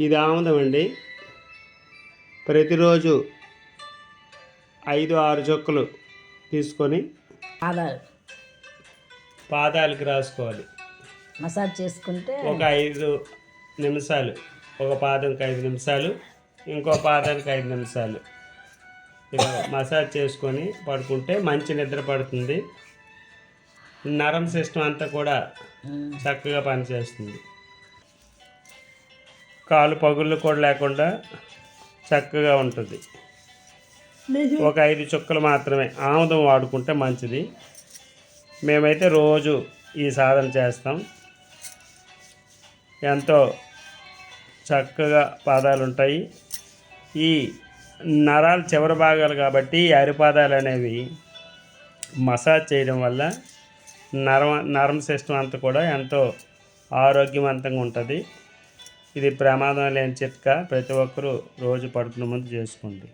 ఇది ఆముదం అండి. ప్రతిరోజు 5-6 చుక్కలు తీసుకొని పాదాలకి రాసుకోవాలి. మసాజ్ చేసుకుంటే ఒక 5 నిమిషాలు, ఒక పాదంకి 5 నిమిషాలు, ఇంకో పాదానికి 5 నిమిషాలు ఇలా మసాజ్ చేసుకొని పడుకుంటే మంచి నిద్ర పడుతుంది. నరం సిస్టమ్ అంతా కూడా చక్కగా పనిచేస్తుంది. కాలు పగుళ్ళు కూడా లేకుండా చక్కగా ఉంటుంది. ఒక 5 చుక్కలు మాత్రమే ఆముదం వాడుకుంటే మంచిది. మేమైతే రోజు ఈ సాధన చేస్తాం. ఎంతో చక్కగా పాదాలు ఉంటాయి. ఈ నరాలు చివరి భాగాలు కాబట్టి అరిపాదాలు అనేవి మసాజ్ చేయడం వల్ల నరం సిస్టమ్ అంతా కూడా ఎంతో ఆరోగ్యవంతంగా ఉంటుంది. ఇది ప్రమాదం లేని చిట్కా. ప్రతి ఒక్కరూ రోజు పడుకునే ముందు చేసుకోండి.